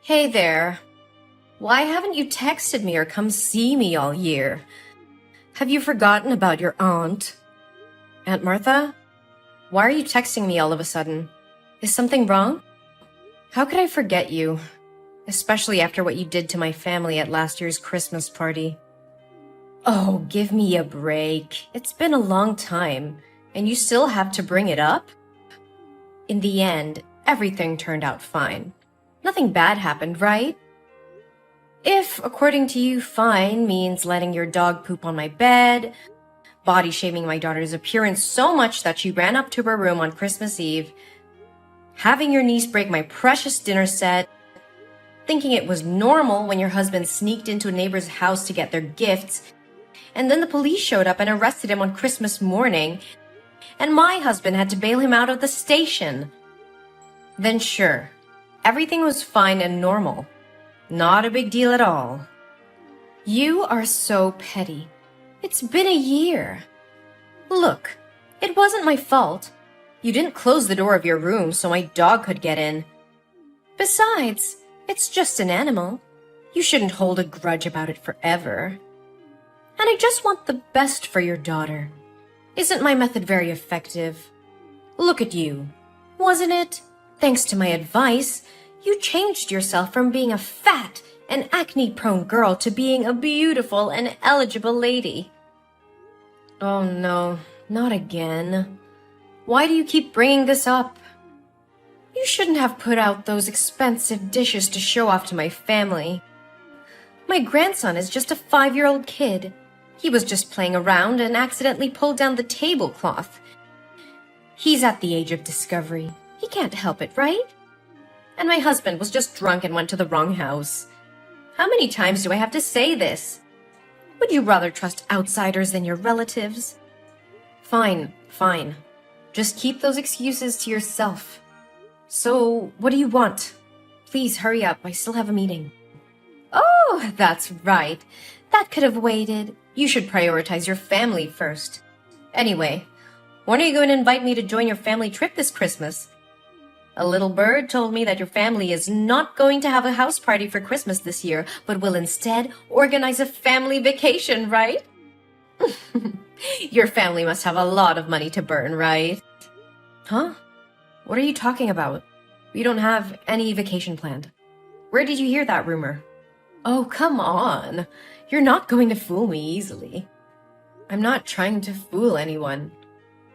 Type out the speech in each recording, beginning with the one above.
Hey there. Why haven't you texted me or come see me all year? Have you forgotten about your aunt? Aunt Martha? Why are you texting me all of a sudden? Is something wrong? How could I forget you? Especially after what you did to my family at last year's Christmas party. Oh, give me a break. It's been a long time, and you still have to bring it up? In the end, everything turned out fine. Nothing bad happened, right? If, according to you, fine means letting your dog poop on my bed, body shaming my daughter's appearance so much that she ran up to her room on Christmas Eve, having your niece break my precious dinner set, thinking it was normal when your husband sneaked into a neighbor's house to get their gifts, and then the police showed up and arrested him on Christmas morning, and my husband had to bail him out of the station, then sure, everything was fine and normal. Not a big deal at all. You are so petty. It's been a year. Look, it wasn't my fault. You didn't close the door of your room so my dog could get in. Besides, it's just an animal. You shouldn't hold a grudge about it forever. And I just want the best for your daughter. Isn't my method very effective? Look at you. Wasn't it? Thanks to my advice, you changed yourself from being a fat and acne-prone girl to being a beautiful and eligible lady. Oh no, not again. Why do you keep bringing this up? You shouldn't have put out those expensive dishes to show off to my family. My grandson is just a 5-year-old kid. He was just playing around and accidentally pulled down the tablecloth. He's at the age of discovery. He can't help it, right? And my husband was just drunk and went to the wrong house. How many times do I have to say this? Would you rather trust outsiders than your relatives? Fine, fine. Just keep those excuses to yourself. So, what do you want? Please hurry up, I still have a meeting. Oh, that's right. That could have waited. You should prioritize your family first. Anyway, when are you going to invite me to join your family trip this Christmas? A little bird told me that your family is not going to have a house party for Christmas this year, but will instead organize a family vacation, right? Your family must have a lot of money to burn, right? Huh? What are you talking about? We don't have any vacation planned. Where did you hear that rumor? Oh, come on. You're not going to fool me easily. I'm not trying to fool anyone.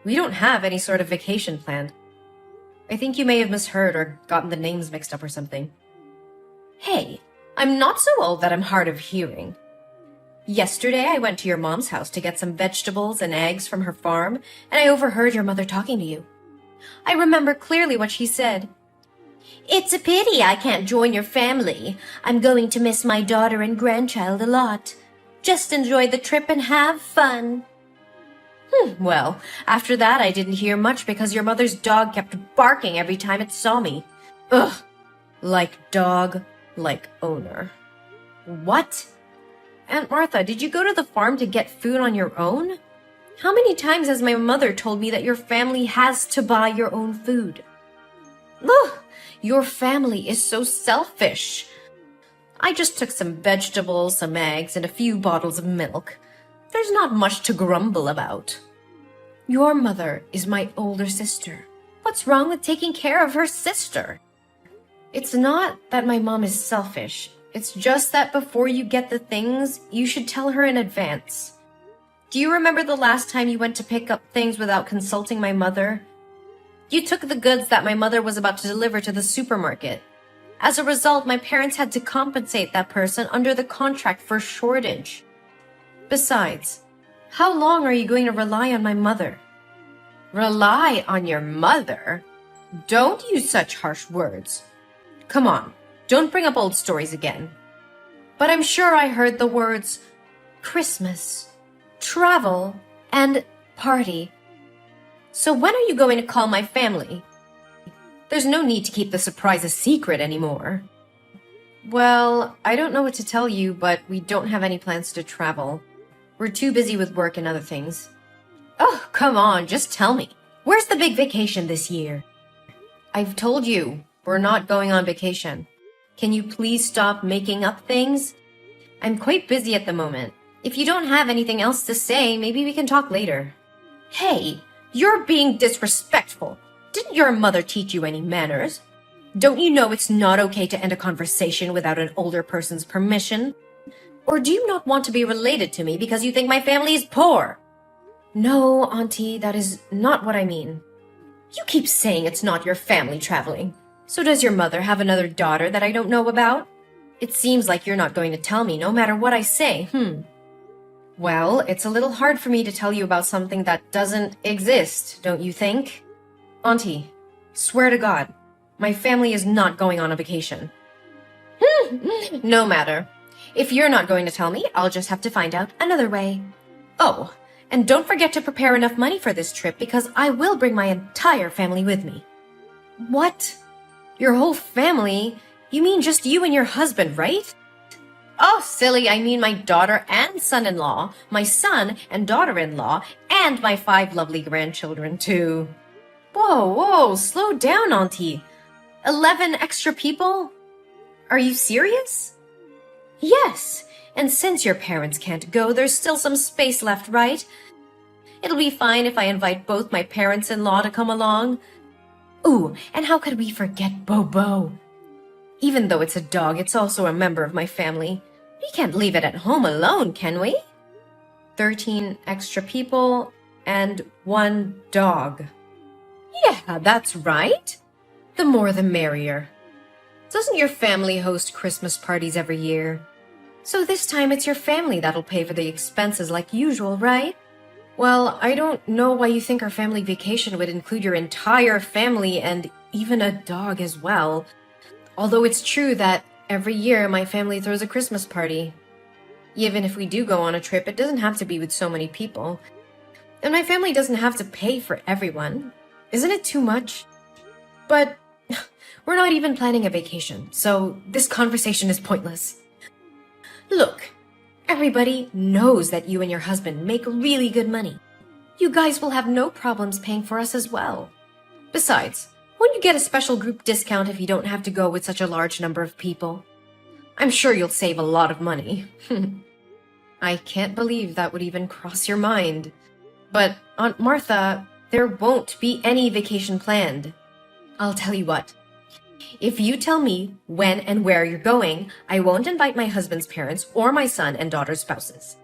We don't have any sort of vacation planned. I think you may have misheard or gotten the names mixed up or something. Hey, I'm not so old that I'm hard of hearing. Yesterday, I went to your mom's house to get some vegetables and eggs from her farm, and I overheard your mother talking to you. I remember clearly what she said. It's a pity I can't join your family. I'm going to miss my daughter and grandchild a lot. Just enjoy the trip and have fun. Well, after that I didn't hear much because your mother's dog kept barking every time it saw me. Ugh. Like dog, like owner. What? Aunt Martha, did you go to the farm to get food on your own? How many times has my mother told me that your family has to buy your own food? Ugh. Your family is so selfish. I just took some vegetables, some eggs, and a few bottles of milk. There's not much to grumble about. Your mother is my older sister. What's wrong with taking care of her sister? It's not that my mom is selfish. It's just that before you get the things, you should tell her in advance. Do you remember the last time you went to pick up things without consulting my mother? You took the goods that my mother was about to deliver to the supermarket. As a result, my parents had to compensate that person under the contract for shortage. Besides, how long are you going to rely on my mother? Rely on your mother? Don't use such harsh words. Come on, don't bring up old stories again. But I'm sure I heard the words Christmas, travel, and party. So when are you going to call my family? There's no need to keep the surprise a secret anymore. Well, I don't know what to tell you, but we don't have any plans to travel. We're too busy with work and other things. Oh, come on, just tell me. Where's the big vacation this year? I've told you, we're not going on vacation. Can you please stop making up things? I'm quite busy at the moment. If you don't have anything else to say, maybe we can talk later. Hey, you're being disrespectful. Didn't your mother teach you any manners? Don't you know it's not okay to end a conversation without an older person's permission? Or do you not want to be related to me because you think my family is poor? No, Auntie, that is not what I mean. You keep saying it's not your family traveling. So does your mother have another daughter that I don't know about? It seems like you're not going to tell me no matter what I say, Well, it's a little hard for me to tell you about something that doesn't exist, don't you think? Auntie, swear to God, my family is not going on a vacation. No matter. If you're not going to tell me, I'll just have to find out another way. Oh, and don't forget to prepare enough money for this trip because I will bring my entire family with me. What? Your whole family? You mean just you and your husband, right? Oh, silly, I mean my daughter and son-in-law, my son and daughter-in-law, and my 5 lovely grandchildren, too. Whoa, slow down, Auntie. 11 extra people? Are you serious? Yes, and since your parents can't go, there's still some space left, right? It'll be fine if I invite both my parents-in-law to come along. Ooh, and how could we forget Bobo? Even though it's a dog, it's also a member of my family. We can't leave it at home alone, can we? 13 extra people and 1 dog. Yeah, that's right. The more the merrier. Doesn't your family host Christmas parties every year? So this time it's your family that'll pay for the expenses like usual, right? Well, I don't know why you think our family vacation would include your entire family and even a dog as well. Although it's true that every year my family throws a Christmas party. Even if we do go on a trip, it doesn't have to be with so many people. And my family doesn't have to pay for everyone. Isn't it too much? But we're not even planning a vacation, so this conversation is pointless. Look, everybody knows that you and your husband make really good money. You guys will have no problems paying for us as well. Besides, won't you get a special group discount if you don't have to go with such a large number of people? I'm sure you'll save a lot of money. I can't believe that would even cross your mind. But, Aunt Martha, there won't be any vacation planned. I'll tell you what. If you tell me when and where you're going, I won't invite my husband's parents or my son and daughter's spouses.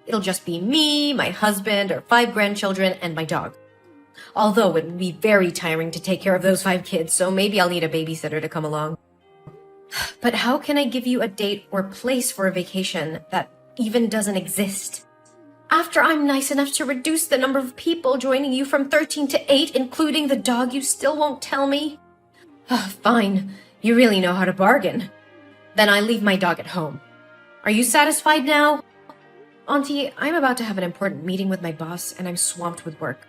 It'll just be me, my husband, or 5 grandchildren, and my dog. Although it would be very tiring to take care of those 5 kids, so maybe I'll need a babysitter to come along. But how can I give you a date or place for a vacation that even doesn't exist? After I'm nice enough to reduce the number of people joining you from 13 to 8, including the dog, you still won't tell me? Fine. You really know how to bargain. Then I leave my dog at home. Are you satisfied now? Auntie, I'm about to have an important meeting with my boss and I'm swamped with work.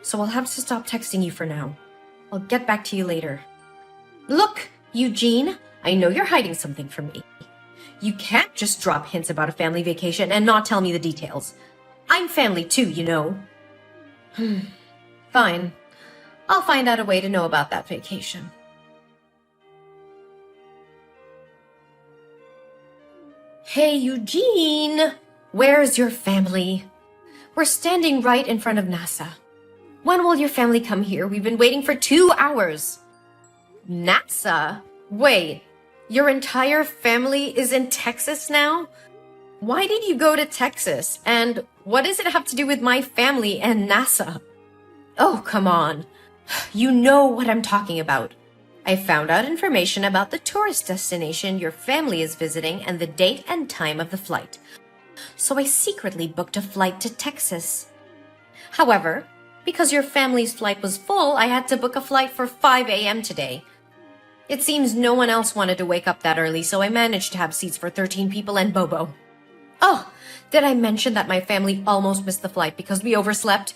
So I'll have to stop texting you for now. I'll get back to you later. Look, Eugene, I know you're hiding something from me. You can't just drop hints about a family vacation and not tell me the details. I'm family too, you know. Fine. I'll find out a way to know about that vacation. Hey, Eugene! Where's your family? We're standing right in front of NASA. When will your family come here? We've been waiting for 2 hours. NASA? Wait, your entire family is in Texas now? Why did you go to Texas? And what does it have to do with my family and NASA? Oh, come on. You know what I'm talking about. I found out information about the tourist destination your family is visiting and the date and time of the flight. So I secretly booked a flight to Texas. However, because your family's flight was full, I had to book a flight for 5 a.m. today. It seems no one else wanted to wake up that early, so I managed to have seats for 13 people and Bobo. Oh, did I mention that my family almost missed the flight because we overslept?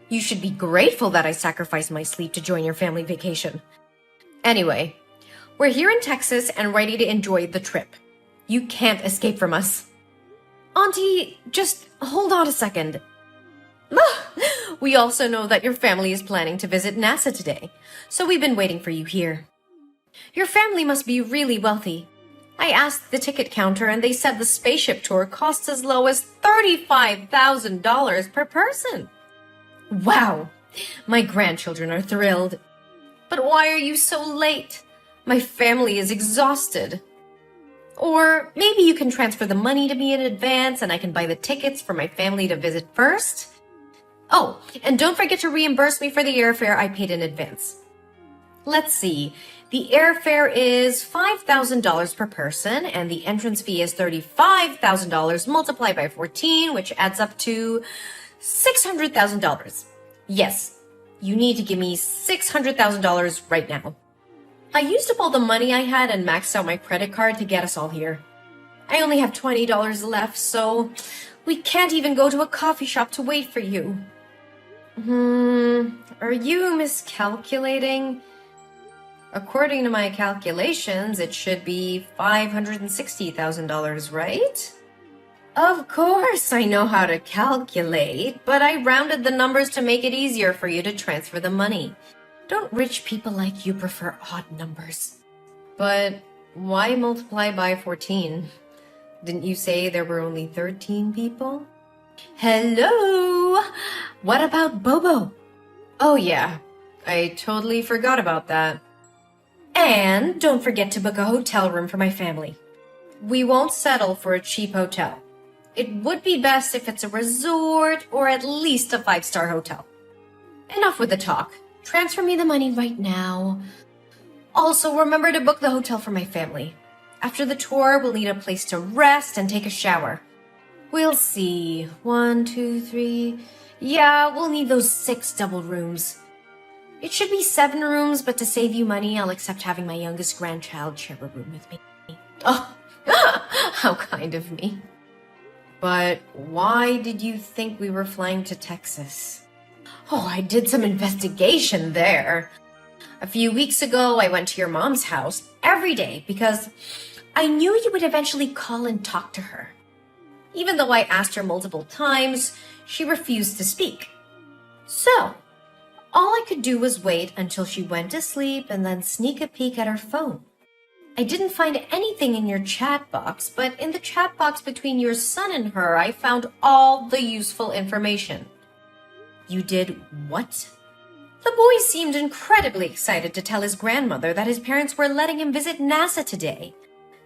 You should be grateful that I sacrificed my sleep to join your family vacation. Anyway, we're here in Texas and ready to enjoy the trip. You can't escape from us. Auntie, just hold on a second. We also know that your family is planning to visit NASA today, so we've been waiting for you here. Your family must be really wealthy. I asked the ticket counter and they said the spaceship tour costs as low as $35,000 per person. Wow! My grandchildren are thrilled. But why are you so late? My family is exhausted. Or maybe you can transfer the money to me in advance and I can buy the tickets for my family to visit first. Oh, and don't forget to reimburse me for the airfare I paid in advance. Let's see. The airfare is $5,000 per person and the entrance fee is $35,000 multiplied by 14, which adds up to $600,000. Yes, you need to give me $600,000 right now. I used up all the money I had and maxed out my credit card to get us all here. I only have $20 left, so we can't even go to a coffee shop to wait for you. Are you miscalculating? According to my calculations, it should be $560,000, right? Of course I know how to calculate, but I rounded the numbers to make it easier for you to transfer the money. Don't rich people like you prefer odd numbers? But why multiply by 14? Didn't you say there were only 13 people? Hello? What about Bobo? Oh yeah, I totally forgot about that. And don't forget to book a hotel room for my family. We won't settle for a cheap hotel. It would be best if it's a resort or at least a 5-star hotel. Enough with the talk. Transfer me the money right now. Also, remember to book the hotel for my family. After the tour, we'll need a place to rest and take a shower. We'll see. 1, 2, 3. Yeah, we'll need those 6 double rooms. It should be 7 rooms, but to save you money, I'll accept having my youngest grandchild share a room with me. Oh, how kind of me. But why did you think we were flying to Texas? Oh, I did some investigation there. A few weeks ago, I went to your mom's house every day because I knew you would eventually call and talk to her. Even though I asked her multiple times, she refused to speak. So, all I could do was wait until she went to sleep and then sneak a peek at her phone. I didn't find anything in your chat box, but in the chat box between your son and her, I found all the useful information. You did what? The boy seemed incredibly excited to tell his grandmother that his parents were letting him visit NASA today.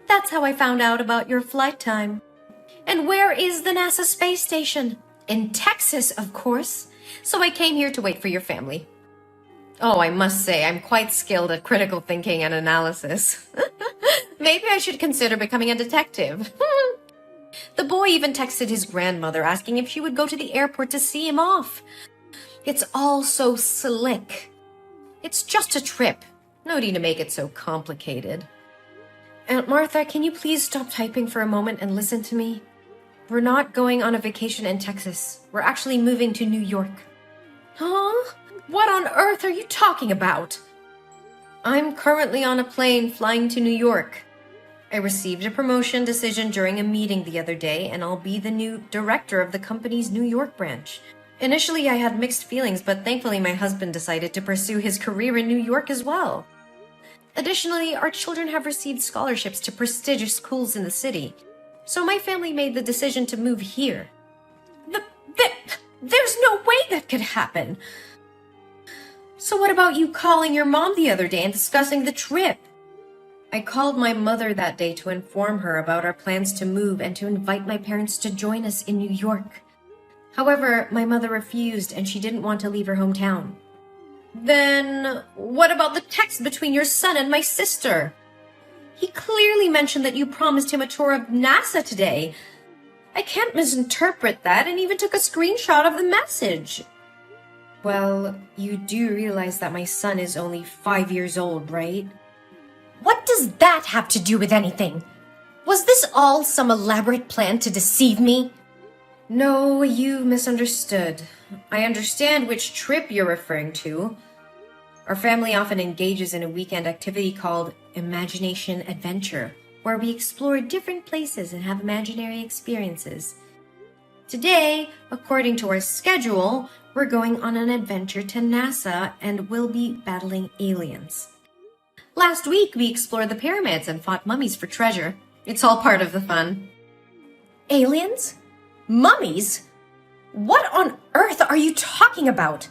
That's how I found out about your flight time. And where is the NASA space station? In Texas, of course. So I came here to wait for your family. Oh, I must say, I'm quite skilled at critical thinking and analysis. Maybe I should consider becoming a detective. The boy even texted his grandmother asking if she would go to the airport to see him off. It's all so slick. It's just a trip. No need to make it so complicated. Aunt Martha, can you please stop typing for a moment and listen to me? We're not going on a vacation in Texas. We're actually moving to New York. Huh? What on earth are you talking about? I'm currently on a plane flying to New York. I received a promotion decision during a meeting the other day, and I'll be the new director of the company's New York branch. Initially, I had mixed feelings, but thankfully my husband decided to pursue his career in New York as well. Additionally, our children have received scholarships to prestigious schools in the city, so my family made the decision to move here. There's no way that could happen. So what about you calling your mom the other day and discussing the trip? I called my mother that day to inform her about our plans to move and to invite my parents to join us in New York. However, my mother refused and she didn't want to leave her hometown. Then what about the text between your son and my sister? He clearly mentioned that you promised him a tour of NASA today. I can't misinterpret that and even took a screenshot of the message. Well, you do realize that my son is only 5 years old, right? What does that have to do with anything? Was this all some elaborate plan to deceive me? No, you misunderstood. I understand which trip you're referring to. Our family often engages in a weekend activity called Imagination Adventure, where we explore different places and have imaginary experiences. Today, according to our schedule, we're going on an adventure to NASA and we'll be battling aliens. Last week, we explored the pyramids and fought mummies for treasure. It's all part of the fun. Aliens? Mummies? What on earth are you talking about?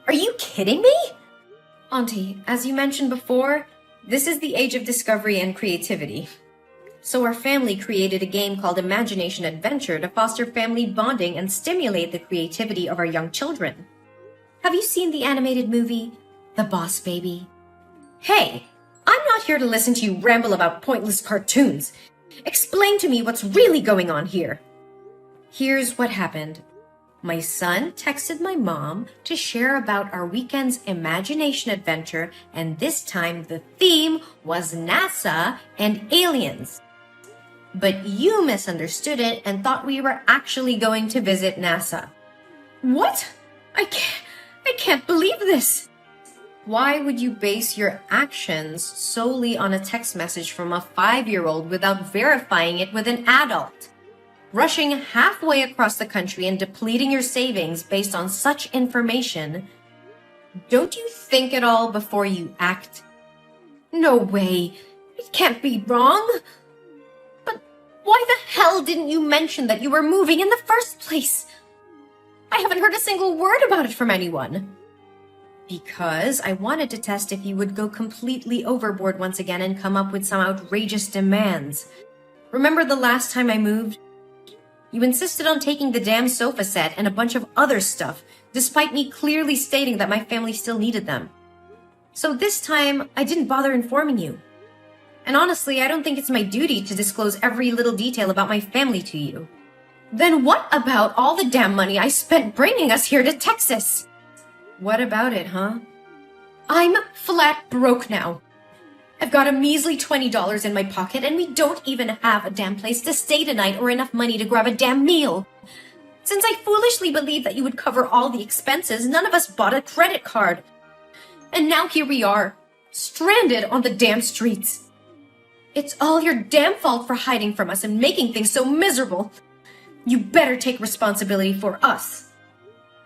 Are you kidding me? Auntie, as you mentioned before, this is the age of discovery and creativity. So our family created a game called Imagination Adventure to foster family bonding and stimulate the creativity of our young children. Have you seen the animated movie, The Boss Baby? Hey, I'm not here to listen to you ramble about pointless cartoons. Explain to me what's really going on here. Here's what happened. My son texted my mom to share about our weekend's imagination adventure, and this time the theme was NASA and aliens. But you misunderstood it and thought we were actually going to visit NASA. What? I can't believe this. Why would you base your actions solely on a text message from a 5-year-old without verifying it with an adult? Rushing halfway across the country and depleting your savings based on such information. Don't you think it all before you act? No way. It can't be wrong. But why the hell didn't you mention that you were moving in the first place? I haven't heard a single word about it from anyone. Because I wanted to test if you would go completely overboard once again and come up with some outrageous demands. Remember the last time I moved? You insisted on taking the damn sofa set and a bunch of other stuff, despite me clearly stating that my family still needed them. So this time, I didn't bother informing you. And honestly, I don't think it's my duty to disclose every little detail about my family to you. Then what about all the damn money I spent bringing us here to Texas? What about it, huh? I'm flat broke now. I've got a measly $20 in my pocket, and we don't even have a damn place to stay tonight or enough money to grab a damn meal. Since I foolishly believed that you would cover all the expenses, none of us bought a credit card. And now here we are, stranded on the damn streets. It's all your damn fault for hiding from us and making things so miserable. You better take responsibility for us.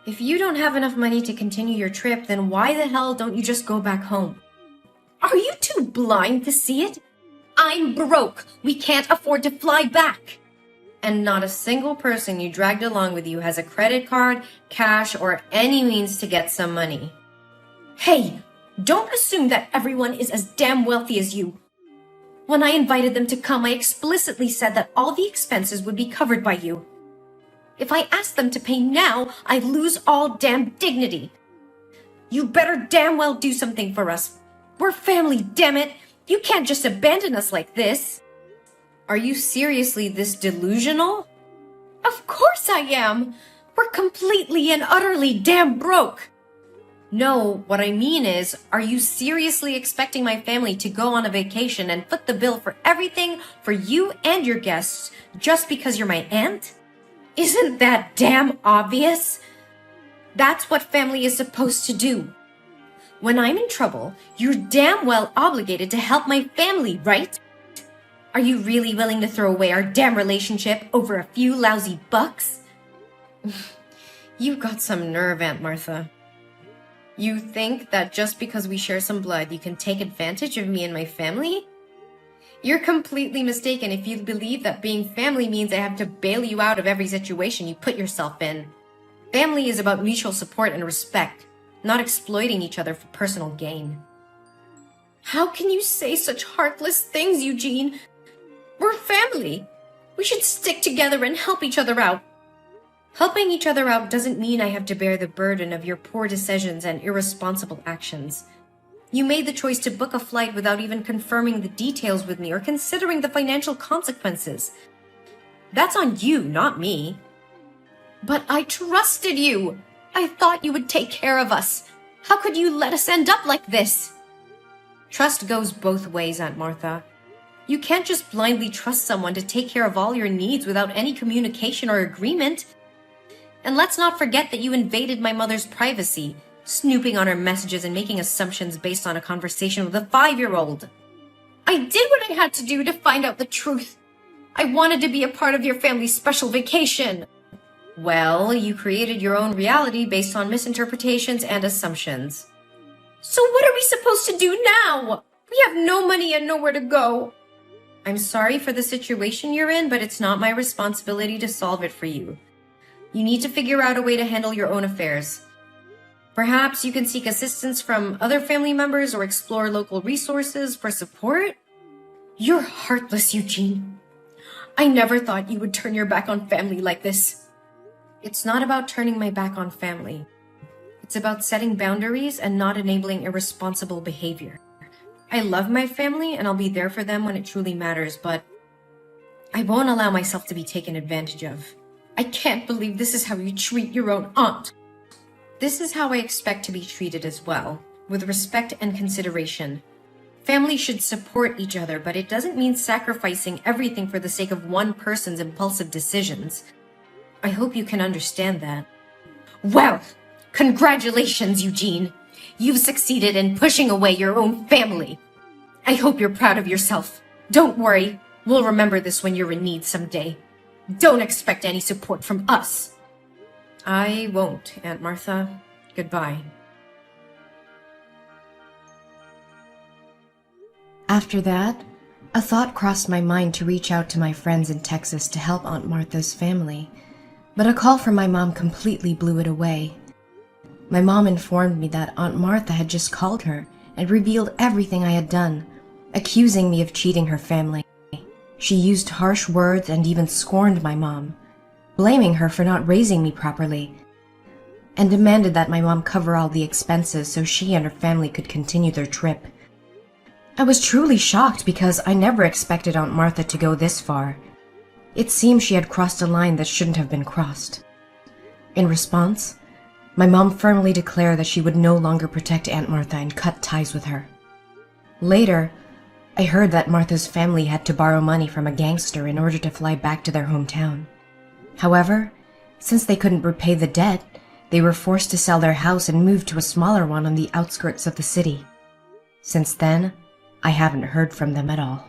If you don't have enough money to continue your trip, then why the hell don't you just go back home? Are you too blind to see it? I'm broke. We can't afford to fly back. And not a single person you dragged along with you has a credit card, cash, or any means to get some money. Hey, don't assume that everyone is as damn wealthy as you. When I invited them to come, I explicitly said that all the expenses would be covered by you. If I asked them to pay now, I'd lose all damn dignity. You better damn well do something for us. We're family, damn it! You can't just abandon us like this. Are you seriously this delusional? Of course I am! We're completely and utterly damn broke! No, what I mean is, are you seriously expecting my family to go on a vacation and foot the bill for everything for you and your guests just because you're my aunt? Isn't that damn obvious? That's what family is supposed to do. When I'm in trouble, you're damn well obligated to help my family, right? Are you really willing to throw away our damn relationship over a few lousy bucks? You've got some nerve, Aunt Martha. You think that just because we share some blood, you can take advantage of me and my family? You're completely mistaken if you believe that being family means I have to bail you out of every situation you put yourself in. Family is about mutual support and respect, not exploiting each other for personal gain. How can you say such heartless things, Eugene? We're family. We should stick together and help each other out. Helping each other out doesn't mean I have to bear the burden of your poor decisions and irresponsible actions. You made the choice to book a flight without even confirming the details with me or considering the financial consequences. That's on you, not me. But I trusted you. I thought you would take care of us. How could you let us end up like this? Trust goes both ways, Aunt Martha. You can't just blindly trust someone to take care of all your needs without any communication or agreement. And let's not forget that you invaded my mother's privacy, snooping on her messages and making assumptions based on a conversation with a 5-year-old. I did what I had to do to find out the truth. I wanted to be a part of your family's special vacation. Well, you created your own reality based on misinterpretations and assumptions. So what are we supposed to do now? We have no money and nowhere to go. I'm sorry for the situation you're in, but it's not my responsibility to solve it for you. You need to figure out a way to handle your own affairs. Perhaps you can seek assistance from other family members or explore local resources for support? You're heartless, Eugene. I never thought you would turn your back on family like this. It's not about turning my back on family. It's about setting boundaries and not enabling irresponsible behavior. I love my family and I'll be there for them when it truly matters, but I won't allow myself to be taken advantage of. I can't believe this is how you treat your own aunt. This is how I expect to be treated as well, with respect and consideration. Family should support each other, but it doesn't mean sacrificing everything for the sake of one person's impulsive decisions. I hope you can understand that. Well, congratulations, Eugene. You've succeeded in pushing away your own family. I hope you're proud of yourself. Don't worry, we'll remember this when you're in need someday. Don't expect any support from us. I won't, Aunt Martha. Goodbye. After that, a thought crossed my mind to reach out to my friends in Texas to help Aunt Martha's family, but a call from my mom completely blew it away. My mom informed me that Aunt Martha had just called her and revealed everything I had done, accusing me of cheating her family. She used harsh words and even scorned my mom, blaming her for not raising me properly, and demanded that my mom cover all the expenses so she and her family could continue their trip. I was truly shocked because I never expected Aunt Martha to go this far. It seemed she had crossed a line that shouldn't have been crossed. In response, my mom firmly declared that she would no longer protect Aunt Martha and cut ties with her. Later, I heard that Martha's family had to borrow money from a gangster in order to fly back to their hometown. However, since they couldn't repay the debt, they were forced to sell their house and move to a smaller one on the outskirts of the city. Since then, I haven't heard from them at all.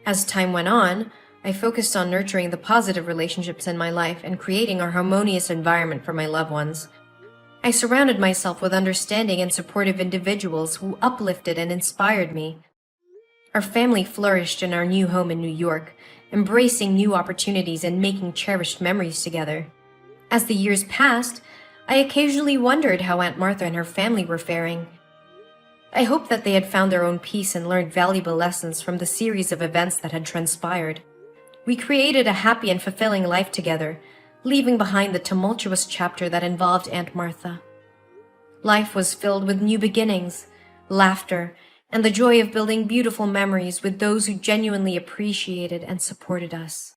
As time went on, I focused on nurturing the positive relationships in my life and creating a harmonious environment for my loved ones. I surrounded myself with understanding and supportive individuals who uplifted and inspired me. Our family flourished in our new home in New York, embracing new opportunities and making cherished memories together. As the years passed, I occasionally wondered how Aunt Martha and her family were faring. I hoped that they had found their own peace and learned valuable lessons from the series of events that had transpired. We created a happy and fulfilling life together, leaving behind the tumultuous chapter that involved Aunt Martha. Life was filled with new beginnings, laughter, and the joy of building beautiful memories with those who genuinely appreciated and supported us.